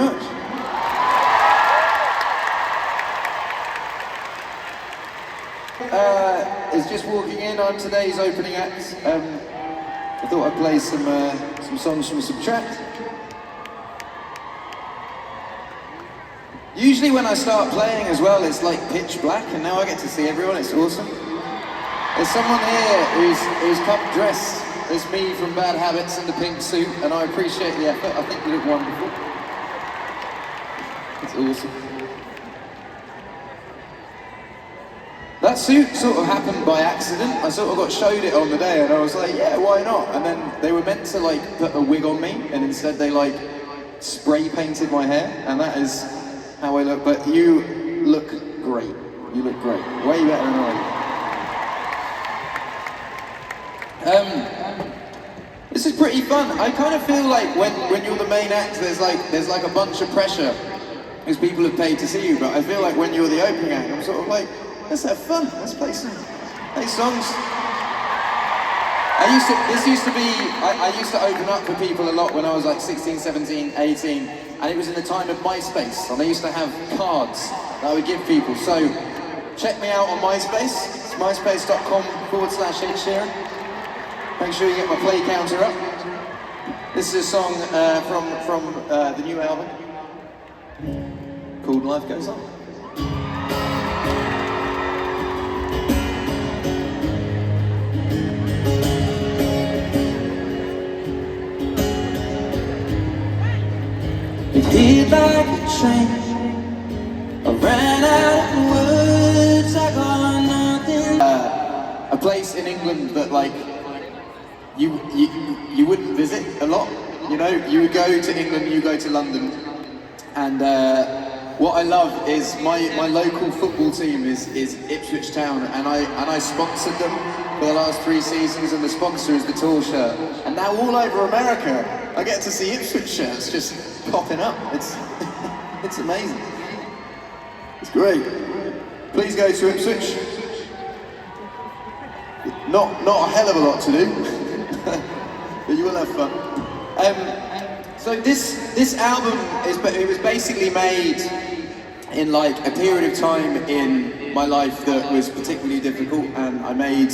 much. Is just walking in on today's opening act. I thought I'd play some songs from Subtract. Usually when I start playing as well, it's like pitch black, and now I get to see everyone. It's awesome. There's someone here who's come dressed as me from Bad Habits in the pink suit, and I appreciate the effort. I think you look wonderful. It's awesome. That suit sort of happened by accident. I sort of got showed it on the day, and I was like, yeah, why not? And then they were meant to like put a wig on me, and instead they like spray painted my hair, and that is how I look. But you look great. You look great. Way better than I do. This is pretty fun. I kind of feel like when you're the main act, there's like a bunch of pressure because people have paid to see you. But I feel like when you're the opening act, I'm sort of like, let's have fun. Let's play songs. I used to open up for people a lot when I was like 16, 17, 18, and it was in the time of MySpace, and I used to have cards that I would give people. So check me out on MySpace. It's myspace.com/Ed Sheeran. Make sure you get my play counter up. This is a song from the new album called Life Goes On. It hit like a train. I ran out of words. I got nothing. A place in England that like you wouldn't visit a lot. You know, you would go to England, you go to London, and what I love is my local football team is Ipswich Town, and I sponsored them for the last 3 seasons, and the sponsor is the Tall shirt. And now all over America, I get to see Ipswich shirts just popping up. It's amazing. It's great. Please go to Ipswich. Not a hell of a lot to do, but you will have fun. So this album it was basically made in like a period of time in my life that was particularly difficult, and I made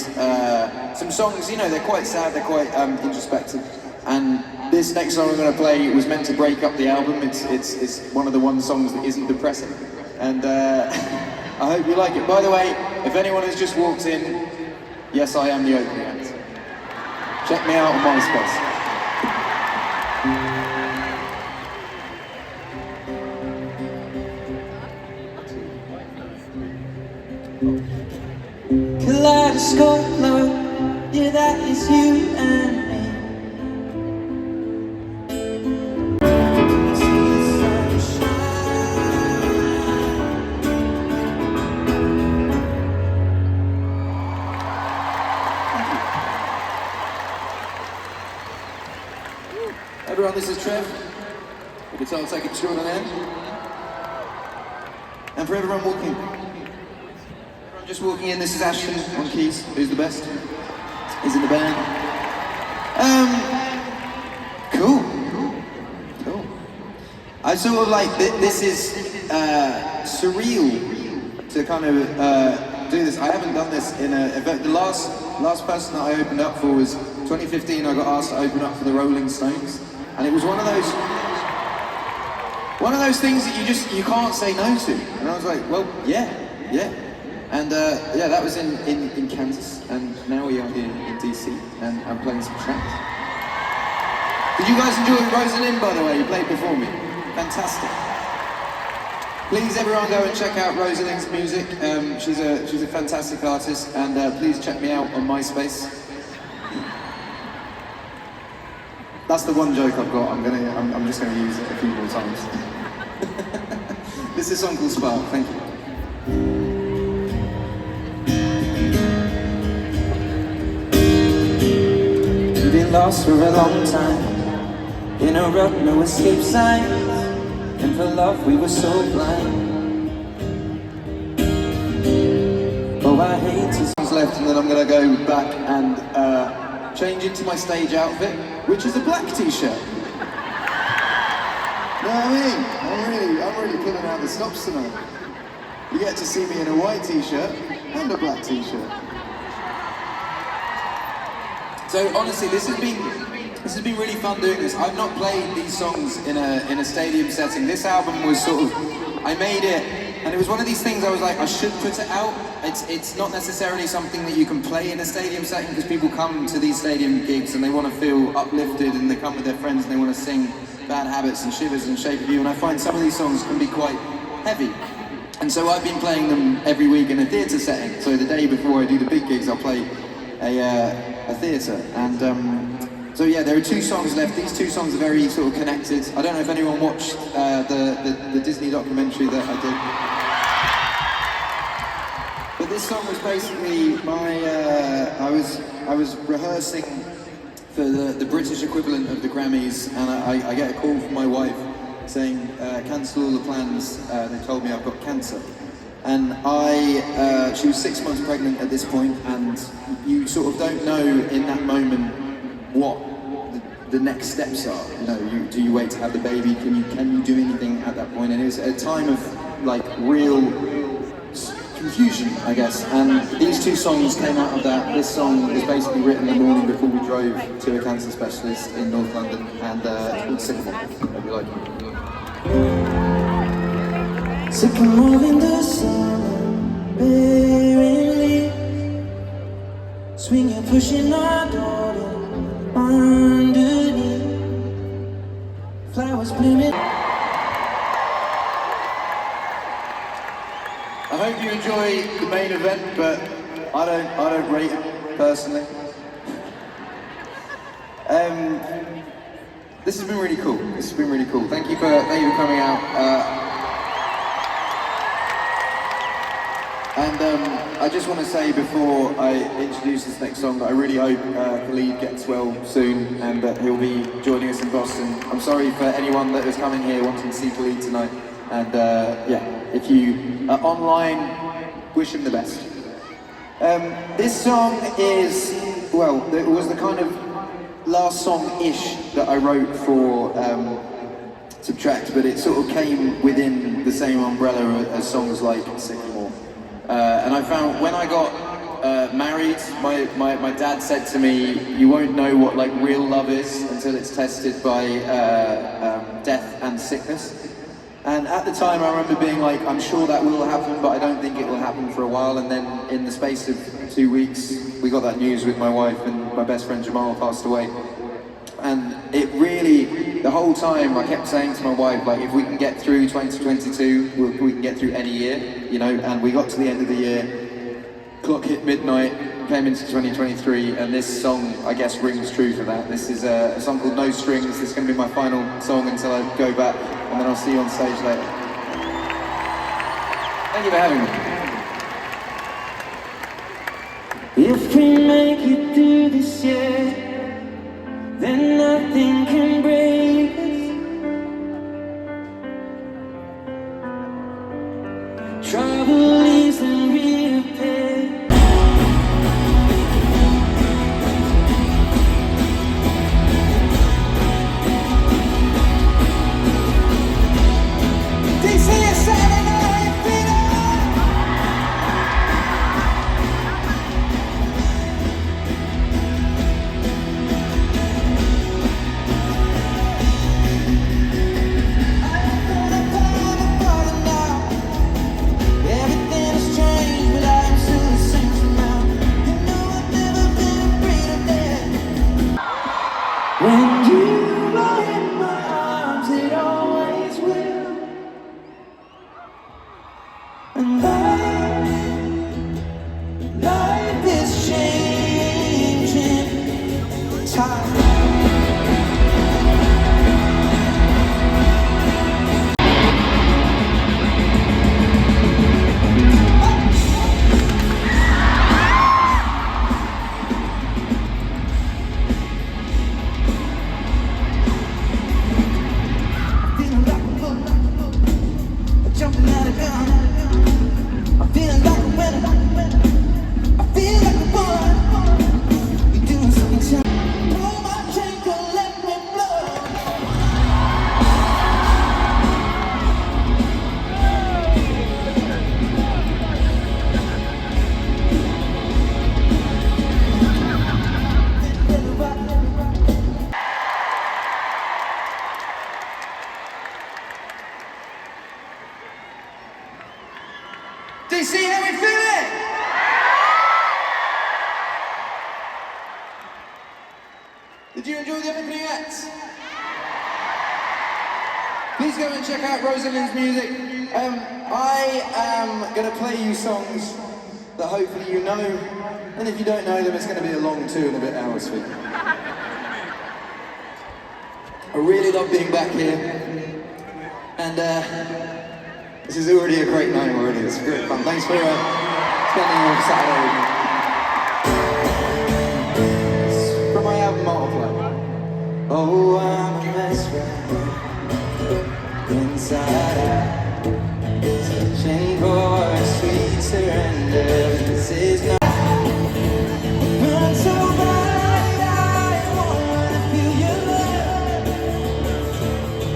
some songs. You know, they're quite sad, they're quite introspective, and this next song I'm going to play was meant to break up the album. It's one of the one songs that isn't depressing, and I hope you like it. By the way, if anyone has just walked in, yes, I am the opening act. Check me out on MySpace. Kaleidoscope love, yeah, that is you and me. Everyone, this is Trev. The guitar taking short on end. And for everyone walking, just walking in, this is Ashton on keys, who's the best. He's in the band. Cool. I sort of like, this is surreal to kind of do this. I haven't done this in the last person that I opened up for was 2015. I got asked to open up for the Rolling Stones, and it was one of those things that you can't say no to. And I was like, well, yeah. And yeah, that was in Kansas, and now we are here in DC, and I'm playing some tracks. Did you guys enjoy Rosalind, by the way? You played before me. Fantastic. Please, everyone, go and check out Rosalind's music. She's a fantastic artist, and please check me out on MySpace. That's the one joke I've got. I'm just gonna use it a few more times. This is a song called Spark. Thank you. You've been lost for a long time, in a rut, no escape signs, and for love we were so blind. Oh, I hate to... Songs left, and then I'm going to go back and change into my stage outfit, which is a black t-shirt. know what I mean? I'm really pulling out the stops tonight. You get to see me in a white t-shirt and a black t-shirt. So honestly, this has been really fun doing this. I've not played these songs in a stadium setting. This album was sort of, I made it, and it was one of these things I was like, I should put it out. It's not necessarily something that you can play in a stadium setting because people come to these stadium gigs and they want to feel uplifted and they come with their friends and they want to sing Bad Habits and Shivers and Shape of You, and I find some of these songs can be quite heavy. And so I've been playing them every week in a theatre setting. So the day before I do the big gigs, I'll play a theatre. And so yeah, there are 2 songs left. These 2 songs are very sort of connected. I don't know if anyone watched the Disney documentary that I did. But this song was basically I was rehearsing for the British equivalent of the Grammys, and I get a call from my wife saying, cancel all the plans, they told me I've got cancer. And she was 6 months pregnant at this point, and you sort of don't know in that moment what the next steps are. You know, do you wait to have the baby? Can you do anything at that point? And it was a time of like real confusion, I guess. And these 2 songs came out of that. This song was basically written the morning before we drove to a cancer specialist in North London, and it's called Sycamore. Hope you like it. Sycamore in the sun, bearing leaves, swinging, pushing our daughter underneath, flowers blooming. I hope you enjoy the main event, but I don't rate it personally. This has been really cool. Thank you for coming out. I just want to say before I introduce this next song that I really hope Khalid gets well soon and that he'll be joining us in Boston. I'm sorry for anyone that is coming here wanting to see Khalid tonight. And yeah, if you are online, wish him the best. This song is, well, it was the kind of last song-ish that I wrote for Subtract, but it sort of came within the same umbrella as songs like Sycamore. And I found when I got married, my dad said to me, you won't know what like real love is until it's tested by death and sickness. And at the time I remember being like, I'm sure that will happen, but I don't think it will happen for a while. And then in the space of 2 weeks, we got that news with my wife, and my best friend Jamal passed away. And it really, the whole time I kept saying to my wife, like, if we can get through 2022, we can get through any year, you know. And we got to the end of the year, clock hit midnight, came into 2023, and this song, I guess, rings true for that. This is a song called No Strings. This is going to be my final song until I go back, and then I'll see you on stage later. Thank you for having me. If we make it through this year, then nothing can break us. Trouble isn't repair. Everything DC, how we feeling? Did you enjoy the opening acts? Please go and check out Rosalind's music. I am going to play you songs that hopefully you know, and if you don't know them, it's going to be a long 2.5 hours for you. I really love being back here, and this is already a great night already. It's great fun. Thanks for spending your Saturday with me. It's from my album Multiply. Oh, I'm a mess right inside. Searching for a sweet surrender. This is not. Burn so bright, I wanna feel your love.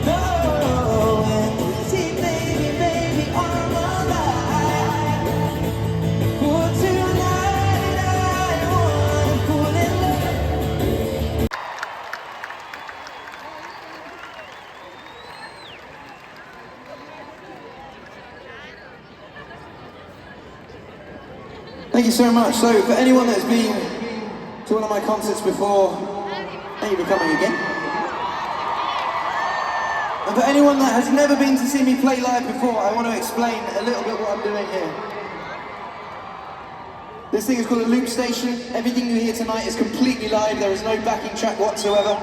Oh, and see, baby, baby, I'm alive. For tonight, I wanna fall in love. Thank you so much. So, for anyone that's been to one of my concerts before, thank you for coming again. And for anyone that has never been to see me play live before, I want to explain a little bit what I'm doing here. This thing is called a loop station. Everything you hear tonight is completely live. There is no backing track whatsoever.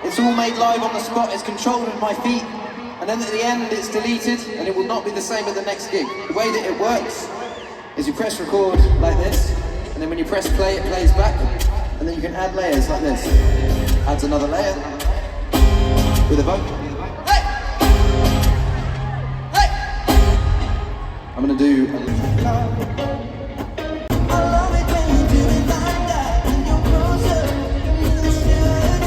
It's all made live on the spot. It's controlled with my feet. And then at the end, it's deleted, and it will not be the same at the next gig. The way that it works is you press record like this, and then when you press play, it plays back, and then you can add layers like this. Adds another layer with a vocal. Hey! Hey! I'm gonna do I love it when you do it like that, when you're closer, in the should.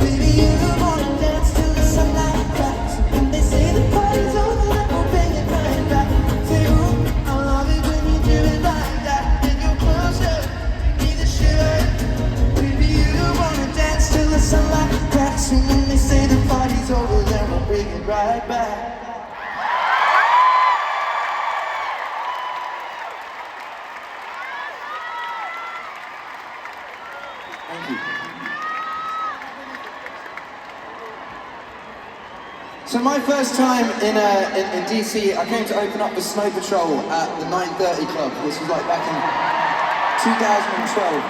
Baby, you wanna dance till the sunlight cracks, and they say the party's over, then we'll bring it right back. Say, ooh, I love it when you do it like that, when you're closer, in the should. Baby, you wanna dance till the sunlight cracks, and when they say the party's over, then we'll bring it right back. Thank you. So my first time in DC, I came to open up the Snow Patrol at the 9:30 Club. This was like back in 2012.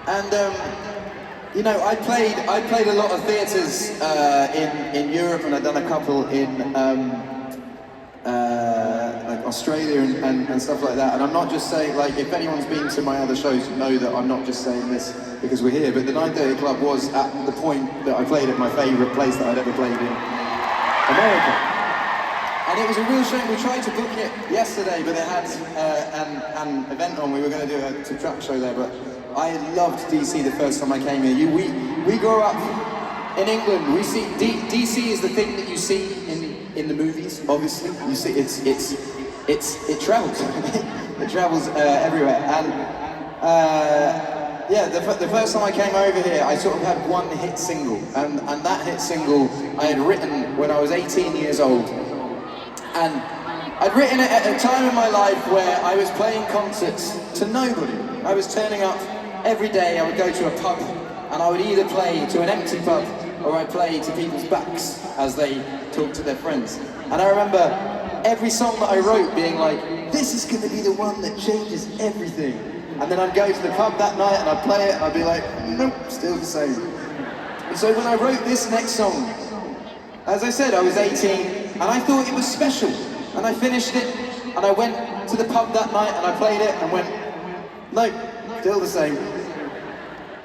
And you know, I played a lot of theatres in Europe, and I'd done a couple in like Australia and stuff like that. And I'm not just saying, like, if anyone's been to my other shows, you know that I'm not just saying this because we're here. But the 9:30 Club was at the point that I played at my favourite place that I'd ever played in America. And it was a real shame. We tried to book it yesterday, but they had an event on. We were going to do a truck show there, but I loved DC the first time I came here. We grew up in England. We see DC is the thing that you see in the movies. Obviously, you see it travels. It travels everywhere. And yeah, the first time I came over here, I sort of had one hit single, and that hit single I had written when I was 18 years old. And I'd written it at a time in my life where I was playing concerts to nobody. I was turning up every day. I would go to a pub, and I would either play to an empty pub or I'd play to people's backs as they talked to their friends. And I remember every song that I wrote being like, this is going to be the one that changes everything. And then I'd go to the pub that night and I'd play it and I'd be like, nope, still the same. And so when I wrote this next song, as I said, I was 18, and I thought it was special. And I finished it, and I went to the pub that night, and I played it, and went, no, still the same.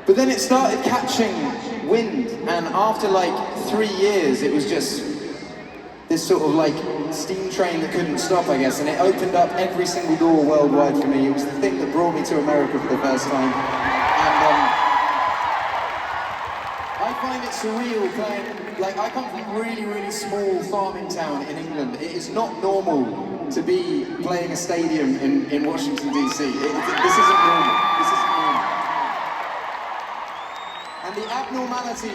But then it started catching wind, and after like 3 years, it was just this sort of like steam train that couldn't stop, I guess, and it opened up every single door worldwide for me. It was the thing that brought me to America for the first time. And I find it surreal playing, like, I come from a really, really small farming town in England. It is not normal to be playing a stadium in Washington, DC. This isn't normal. This isn't normal. And the abnormality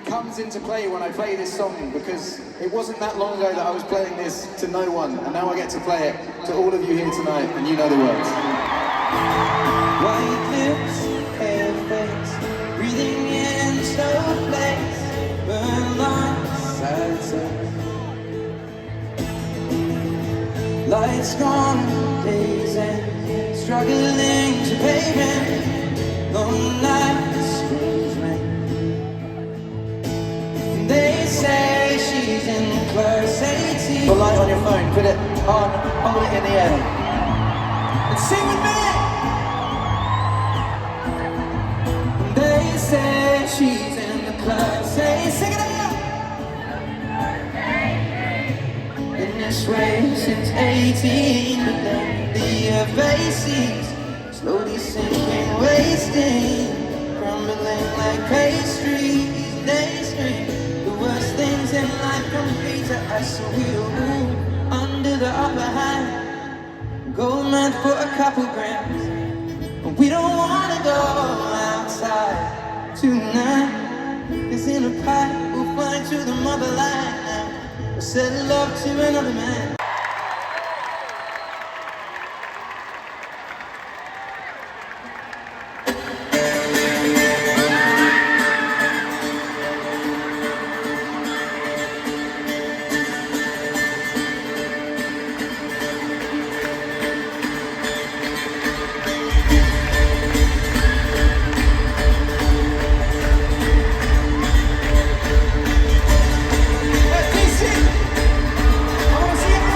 comes into play when I play this song, because it wasn't that long ago that I was playing this to no one, and now I get to play it to all of you here tonight, and you know the words. White lips, pale face, breathing in slow place, burn lungs, silence. Lights gone, days end, struggling to pay rent, long nights, screams ring. They say she's in class 18. Put a light on your phone, put it on, hold it in the air, and sing with me! They say she's in the class. Say, sing it out. Been this way since 18, but then the faces slowly sinking, wasting, crumbling like pastries. They scream the worst things in life from Peter as we'll move under the upper hand. Go mad for a couple grams. We don't wanna go outside tonight, 'cause in a pipe we'll fly to the motherland now. We'll settle love to another man. DC, I wanna see everybody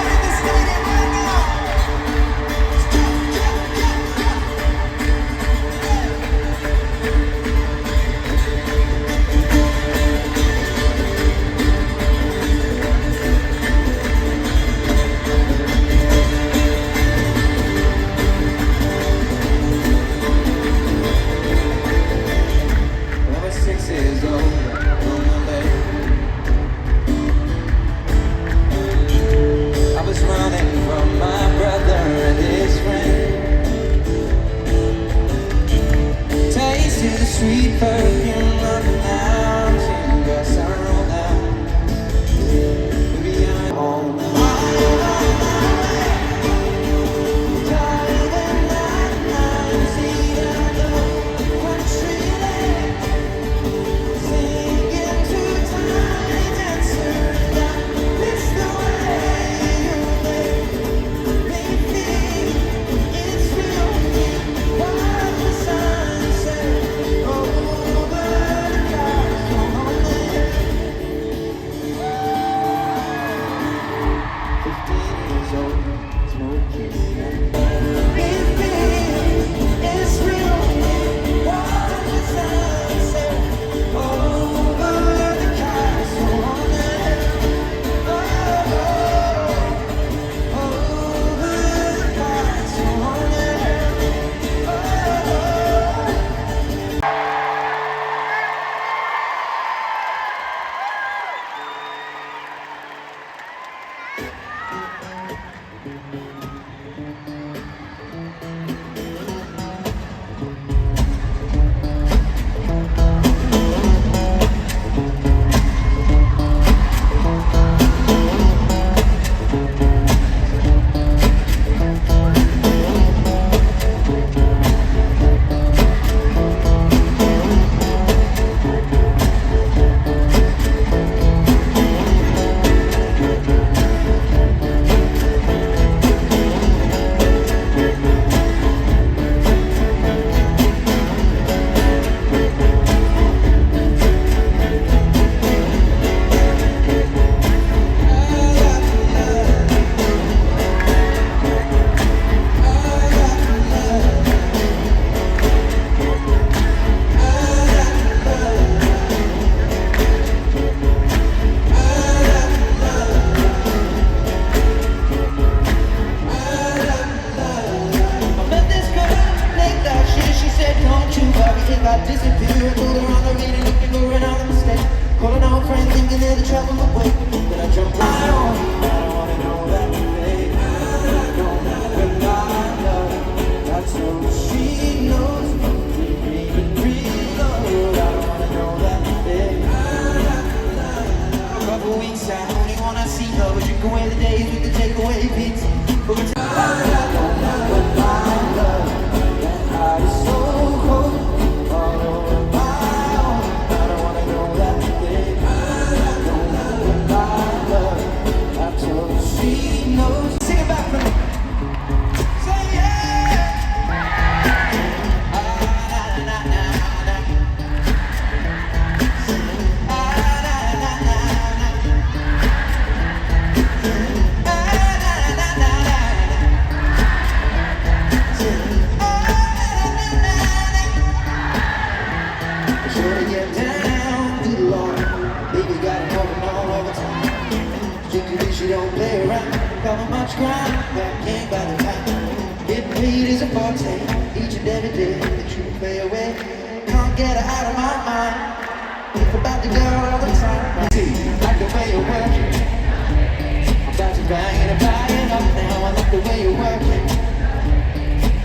couple weeks, I only wanna see love. We drink away the days with the takeaway pizza. But we're is a forte, each and every day that you play away. Can't get her out of my mind. Think about the girl all the time. See, like the way you work it. I'm about to bang it and bang it up now. I like the way you work it.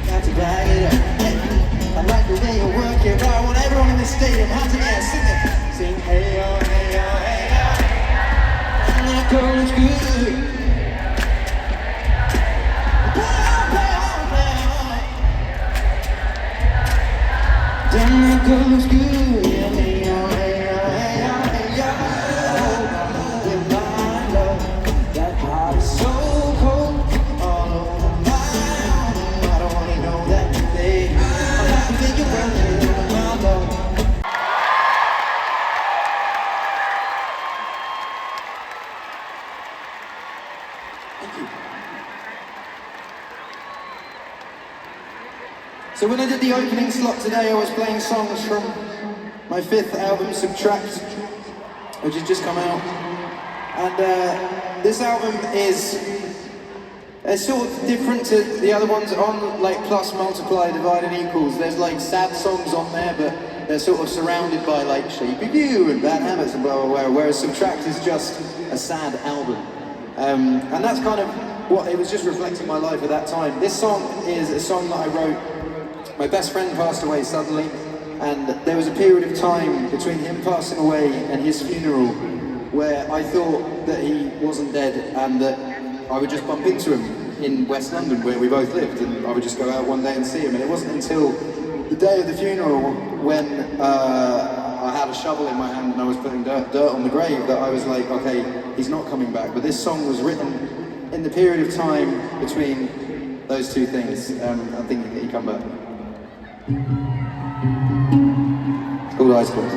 Got to bang it up. I like the way you work it. Right, I want everyone in this stadium, hands in the air, sing it. Sing hey yo, hey yo, hey yo. And that girl is good. Damn, that girl looks good. Yeah, hey, yo, hey, yo, hey, yo, hey, yo. With my love, that heart is so cold. All over my own. I don't wanna know that today. I'm not to think you're running with my love. Thank you. So when I did the opening slot today, I was playing songs from my 5th album, Subtract, which has just come out. And this album is sort of different to the other ones on like plus, multiply, divide and equals. There's like sad songs on there, but they're sort of surrounded by like Shape of You and Bad Habits and blah, blah, blah, whereas Subtract is just a sad album. And that's kind of what, it was just reflecting my life at that time. This song is a song that I wrote. My best friend passed away suddenly, and there was a period of time between him passing away and his funeral where I thought that he wasn't dead and that I would just bump into him in West London where we both lived, and I would just go out one day and see him. And it wasn't until the day of the funeral when I had a shovel in my hand and I was putting dirt on the grave that I was like, okay, he's not coming back. But this song was written in the period of time between those two things. I'm thinking that he'd come back. It's called Ice Closed.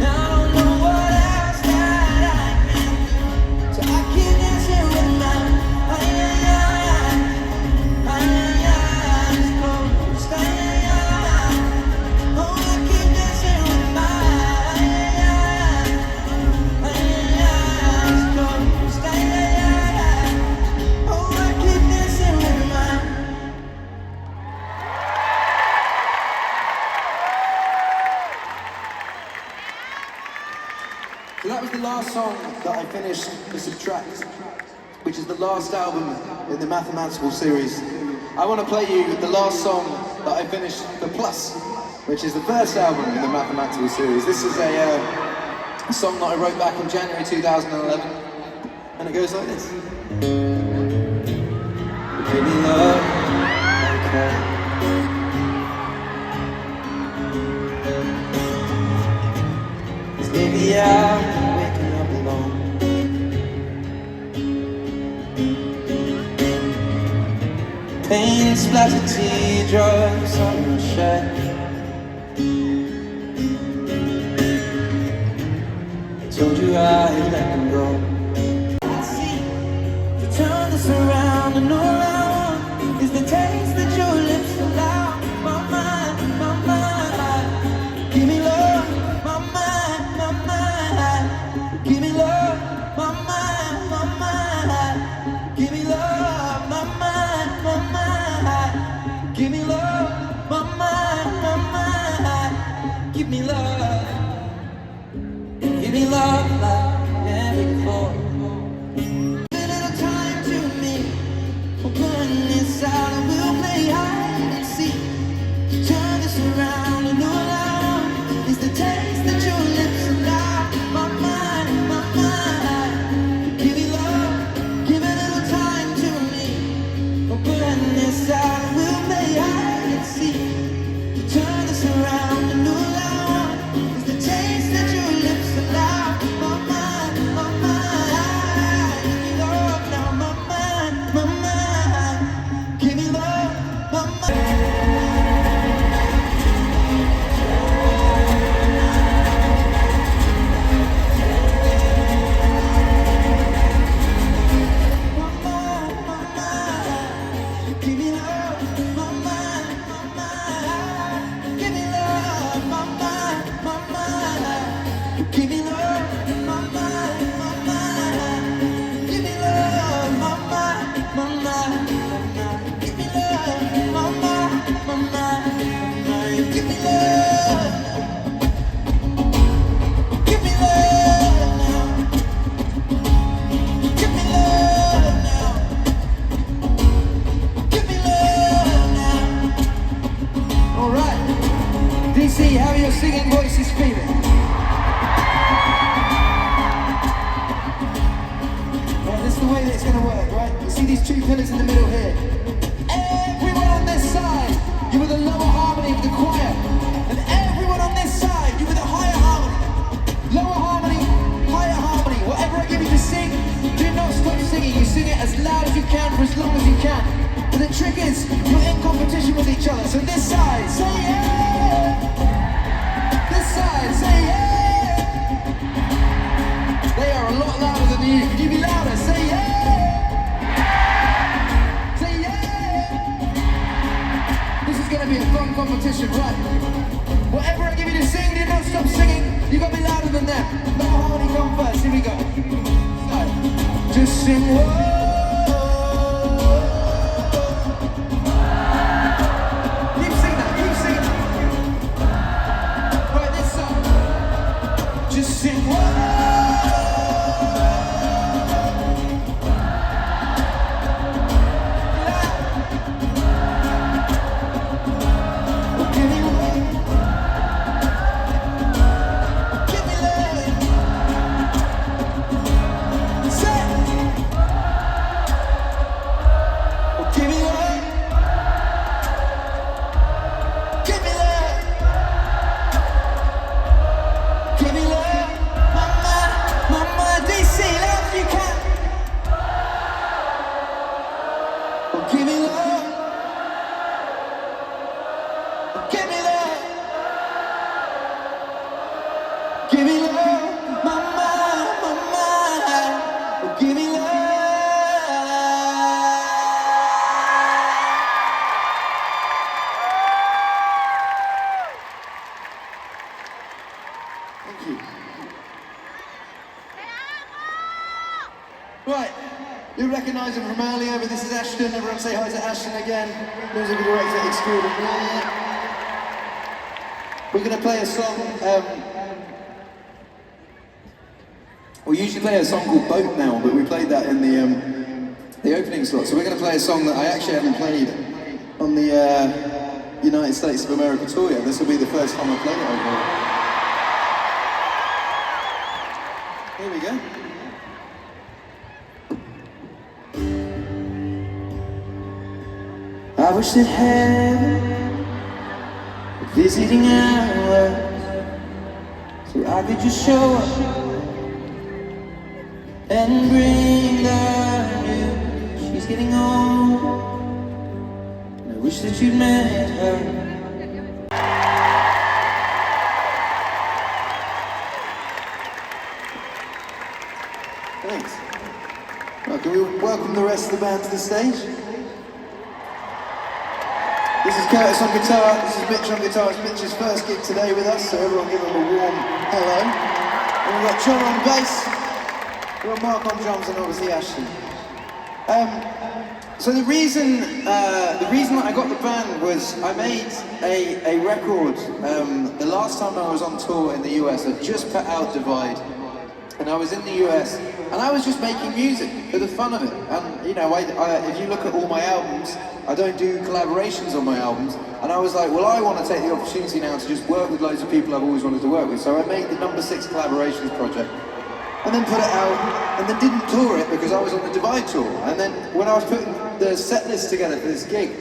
I don't know So that was the last song that I finished for Subtract, which is the last album in the mathematical series. I want to play you the last song that I finished for Plus, which is the first album in the mathematical series. This is a song that I wrote back in January 2011, and it goes like this. Give me love, okay. Maybe I'm waking up alone. Pain splattered teardrops on my shirt. Told you I'd let them go. To turn this around, and all I want is the taste that your lips allow. My mind, my mind. Give me love, my mind, my mind. Give me love, my mind, my mind. Give me love, my mind, my mind. Give me love, my mind, my mind. Give me love. Give me love like never before. A little time to me. We'll burn this out and we'll play hide and seek. Turn this around and all I want is the taste that your lips allow. My mind, my mind. Give me love, give a little time to me. We'll burn this out and we'll play hide and seek. Turn this around and all I want is the taste that your lips allow. My mind, my mind. Give me love now, my mind, my mind. Give me love, my mind. Give me love, my mind, my mind. Give me love, my mind, my mind. Give me love, my mind, my mind. Give me love, my mind, my mind. Give me love, my mind, my mind. Give me love. Give me love now. Give me love now. Give me love now. All right. DC, how are your singing voices feeling? Right, this is the way that it's going to work, right? You see these two pillars in the middle here? Everyone on this side, you with the lower harmony of the choir. And everyone on this side, you with the higher harmony. Lower harmony, higher harmony. Whatever I give you to sing, do not stop singing. You sing it as loud as you can for as long as you can. But the trick is, you're in competition with each other. So this side, say yeah! This side, say yeah! They are a lot louder than you. Can you be louder? Say yeah! Say yeah! This is gonna be a fun competition, right? Whatever I give you to sing, do not stop singing. You gotta be louder than them. No harmony come first. Here we go. So, just sing whoa. Keep singing that, keep singing that. Right, this song. Just sing whoa. Give me love. Give me love. Say. Give me love. Give me love. Give me love. Mama, DC, loud as you can. Oh, give me love. Oh, give me love. Give me love. Mama. Oh, give me love. Thank you. Right, you recognise him from earlier, but this is Ashton. Everyone say hi to Ashton again. Music director extraordinaire. We're going to play a song We usually play a song called Boat now, but we played that in the opening slot. So we're going to play a song that I actually haven't played on the United States of America tour yet. This will be the first time I played it over here. Here we go. I wish that heaven were visiting hours, so I could just show up and bring the news. She's getting old, and I wish that you'd met her. Thanks. Well, can we welcome the rest of the band to the stage? This is Curtis on guitar, this is Mitch on guitar. It's Mitch's first gig today with us, so everyone give him a warm hello. And we've got John on bass, we've got Mark on drums, and obviously Ashton. So the reason that I got the band was I made a record the last time I was on tour in the US. I just put out Divide, and I was in the US, and I was just making music for the fun of it. And you know, if you look at all my albums, I don't do collaborations on my albums, and I was like, well, I want to take the opportunity now to just work with loads of people I've always wanted to work with. So I made the No. 6 Collaborations project, and then put it out, and then didn't tour it because I was on the Divide tour. And then when I was putting the set list together for this gig,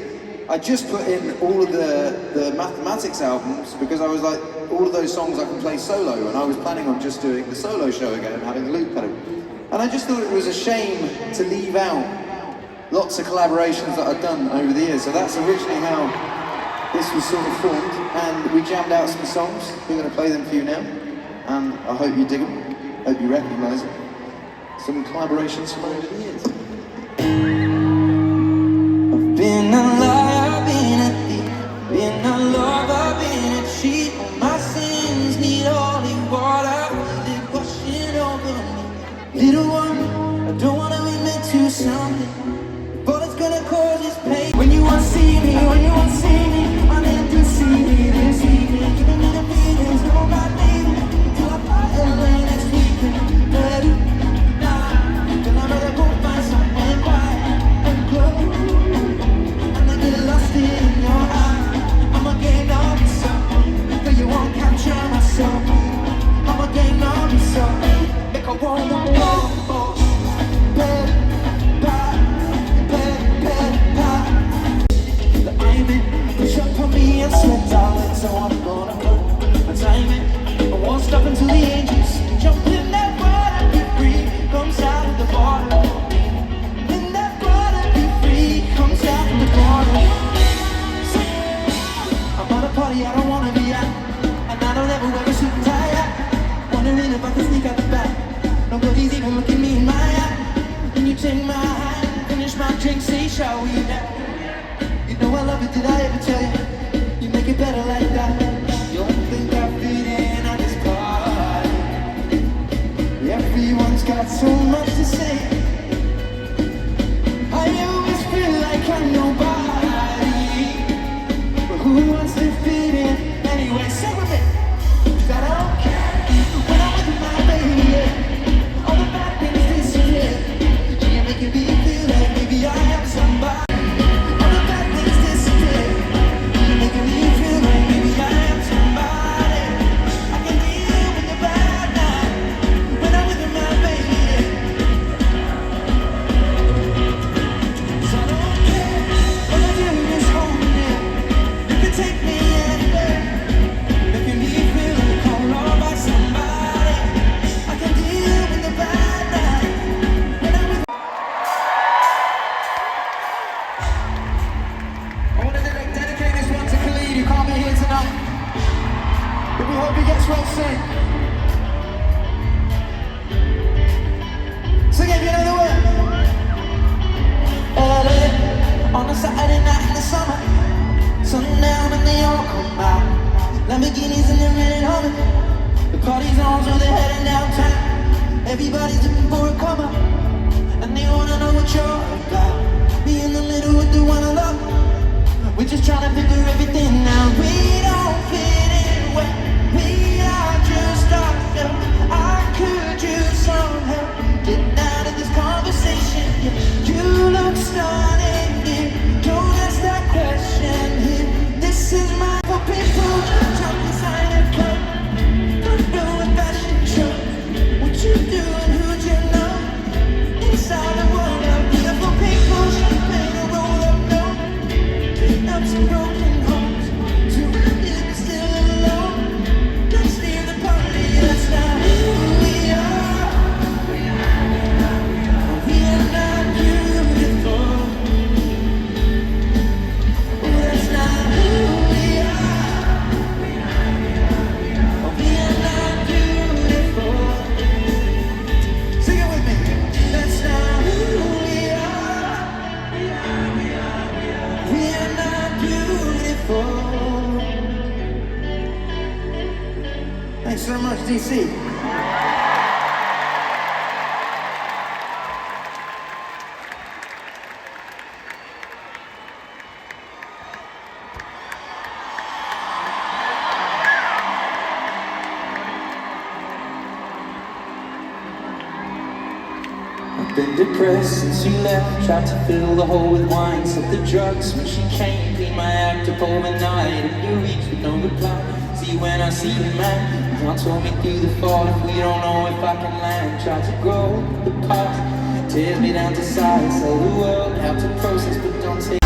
I just put in all of the Mathematics albums because I was like, all of those songs I can play solo, and I was planning on just doing the solo show again and having the loop pedal. And I just thought it was a shame to leave out lots of collaborations that I've done over the years. So that's originally how this was sort of formed, and we jammed out some songs. We're going to play them for you now, and I hope you dig them, hope you recognise it. Some collaborations from over the years. I've been a liar, I've been a thief, been a lover, been a cheat. All my sins need holy water, they're washing over me. Little one, I don't want to admit to something, but it's gonna cause this pain. When you want to see me, when you want to see me, I need to see me this evening. Giving me the feelings, know my name, till I fight LA next weekend. Ready? Nah, then I'd rather go find somewhere quiet and close, and then get lost in your eyes. I'm a game of myself, but you won't capture my soul. I'm a game of myself, make a won't go. Push up on me and sweat, darling, so I'm gonna put my time in. I won't stop until the angels jump in that water, be free, comes out of the water. In that water, be free, comes out of the water. I'm at a party I don't wanna be at, and I don't ever wear a suit and tie. Wondering if I can sneak out the back. Nobody's even looking me in my eye. Then you take my hand, finish my drink, say, shall we now? You know I love it, did I ever tell you? You make it better like that. You don't think I fit in at this party? Everyone's got so much to say. I always feel like I'm nobody, but who wants to fit in anyway? Sing with me. 'Cause I don't care when I'm with my baby. All the bad things disappear. You're making me feel like maybe I am somebody. Lamborghinis and they're renting home. The party's on, so they're heading downtown. Everybody's looking for a come up, and they wanna know what you're about. Be in the middle with the one I love. We're just trying to figure everything out. We don't fit in well. We are just ourselves. I could use some DC. Been depressed since you left, tried to fill the hole with wine. Said the drugs when she came, clean my act up overnight. And you reached with no reply. See when I see you, man. Now told me through the fall, if we don't know if I can land. Tried to grow the past, tears me down to size. Tell the world how to process, but don't take.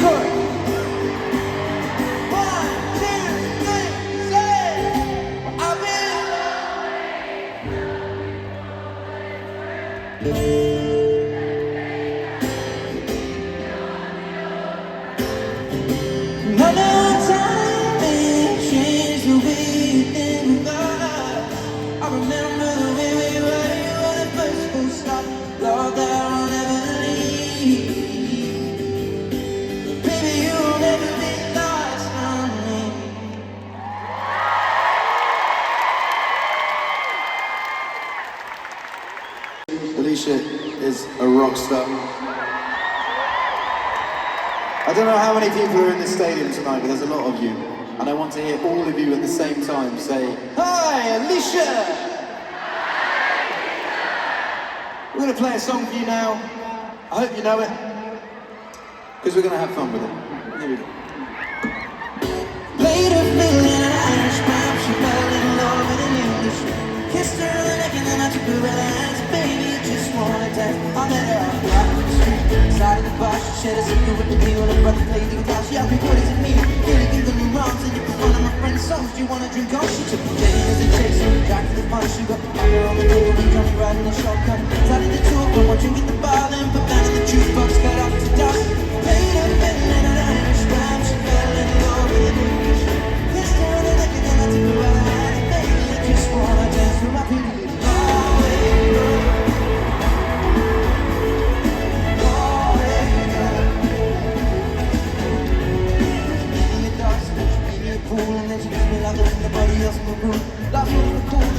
Good. 1, 2, 3, say, I've been. Another time it changed the way you think about. I remember the way we were when it first full stop. Thought that I'll never leave. Baby, you'll never be lost on me. Alicia is a rock star. I don't know how many people are in this stadium tonight, but there's a lot of you. And I want to hear all of you at the same time say, "Hi, Alicia!" We're going to play a song for you now. I hope you know it, because we're going to have fun with it. Here we go. Played a fiddle in an Irish pub, she fell in love with an English. Kissed her on the neck and then I took her by the hands. Baby, just wanna dance. I met her on the street, side of the bar. She shared a secret with me when her brother played the guitar. She asked me, what does it mean? Really giving me rhymes and you put one of my friend's songs. Do you wanna drink on? She took me dating as a chaser, back to the fun. She got her on the table and come riding a shotgun. Started the tour, one more drink at the bar, then put down in the jukebox, got off to dust. Played a fiddle in an Irish pub, she fell in love with an English. Kissed her on the neck and then I took her by the hand. Baby, I just wanna dance with my people. And then she kissed me like nobody else in the room. Love me in the cool,